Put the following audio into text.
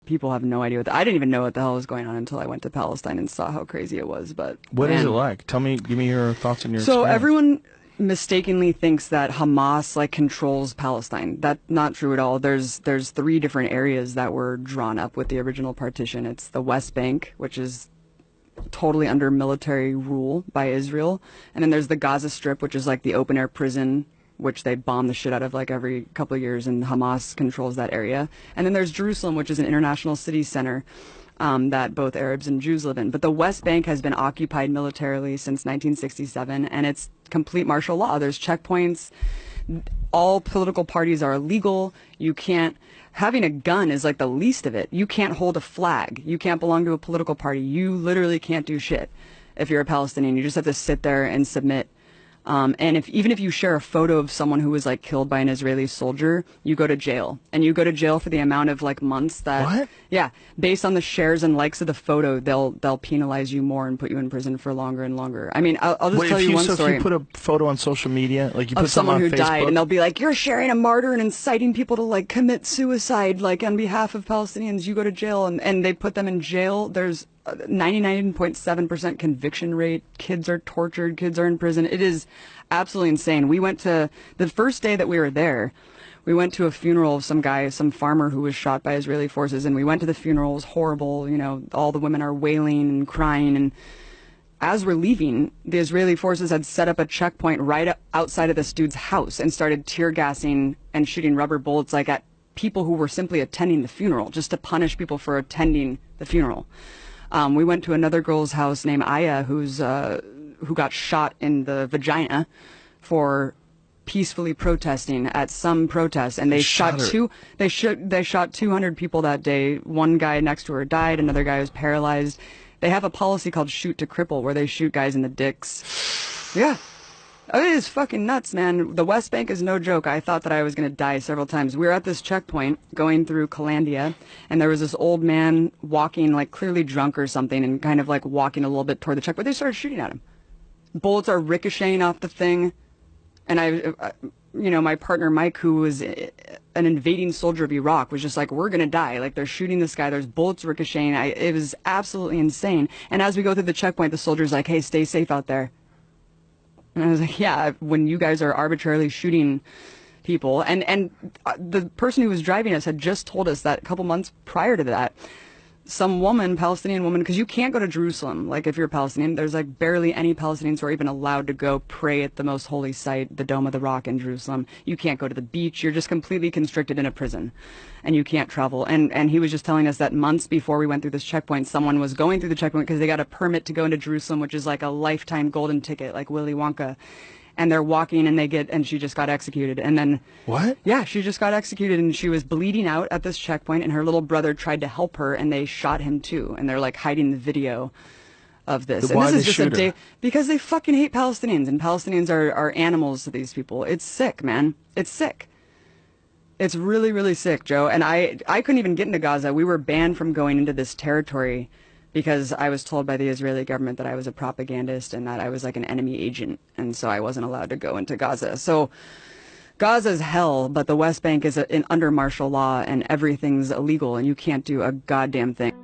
people have no idea I didn't even know what the hell was going on until I went to Palestine and saw how crazy it was. But what is it like? Give me your thoughts on your So experience. Everyone mistakenly thinks that Hamas like controls Palestine. That's not true at all. There's 3 different areas that were drawn up with the original partition. It's the West Bank, which is totally under military rule by Israel, and then there's the Gaza Strip, which is like the open air prison, which they bomb the shit out of like every couple of years, and Hamas controls that area. And then there's Jerusalem, which is an international city center that both Arabs and Jews live in. But the West Bank has been occupied militarily since 1967, and it's complete martial law. There's checkpoints. All political parties are illegal. You can't. Having a gun is like the least of it. You can't hold a flag. You can't belong to a political party. You literally can't do shit if you're a Palestinian. You just have to sit there and submit. And even if you share a photo of someone who was like killed by an Israeli soldier, you go to jail, and you go to jail for the amount of like months that. What? Yeah, based on the shares and likes of the photo, they'll penalize you more and put you in prison for longer and longer. I mean, I'll just tell you one story. If you put a photo on social media, like you put of someone who on Facebook, died, and they'll be like, "You're sharing a martyr and inciting people to like commit suicide, like on behalf of Palestinians. You go to jail," and they put them in jail. There's 99.7% conviction rate. Kids are tortured. Kids are in prison. It is absolutely insane. We went to the first day that we were there. We went to a funeral of some guy, some farmer who was shot by Israeli forces, and we went to the funeral. It was horrible. You know, all the women are wailing and crying. And as we're leaving, the Israeli forces had set up a checkpoint right outside of this dude's house and started tear gassing and shooting rubber bullets like at people who were simply attending the funeral, just to punish people for attending the funeral. We went to another girl's house named Aya, who got shot in the vagina for peacefully protesting at some protest, and they shot 200 people that day. One guy next to her died, another guy was paralyzed. They have a policy called shoot to cripple, where they shoot guys in the dicks. Yeah. It is fucking nuts, man. The West Bank is no joke. I thought that I was going to die several times. We were at this checkpoint going through Calandia, and there was this old man walking, like clearly drunk or something, and kind of like walking a little bit toward the checkpoint. They started shooting at him. Bullets are ricocheting off the thing. And my partner Mike, who was an invading soldier of Iraq, was just like, "We're going to die. Like, they're shooting this guy. There's bullets ricocheting." It was absolutely insane. And as we go through the checkpoint, the soldier's like, "Hey, stay safe out there." And I was like, yeah, when you guys are arbitrarily shooting people. And the person who was driving us had just told us that a couple months prior to that, some woman, Palestinian woman, because you can't go to Jerusalem. Like, if you're a Palestinian, there's like barely any Palestinians who are even allowed to go pray at the most holy site, the Dome of the Rock in Jerusalem. You can't go to the beach. You're just completely constricted in a prison, and you can't travel. And he was just telling us that months before we went through this checkpoint, someone was going through the checkpoint because they got a permit to go into Jerusalem, which is like a lifetime golden ticket, like Willy Wonka. And they're walking, and she just got executed. And then what? Yeah, she just got executed, and she was bleeding out at this checkpoint, and her little brother tried to help her, and they shot him too. And they're like hiding the video of this. Why and this is they just a shoot day her? because they fucking hate Palestinians, and Palestinians are animals to these people. It's sick, man. It's sick. It's really, really sick, Joe. And I couldn't even get into Gaza. We were banned from going into this territory because I was told by the Israeli government that I was a propagandist and that I was like an enemy agent, and so I wasn't allowed to go into Gaza. So Gaza's hell, but the West Bank is under martial law, and everything's illegal, and you can't do a goddamn thing.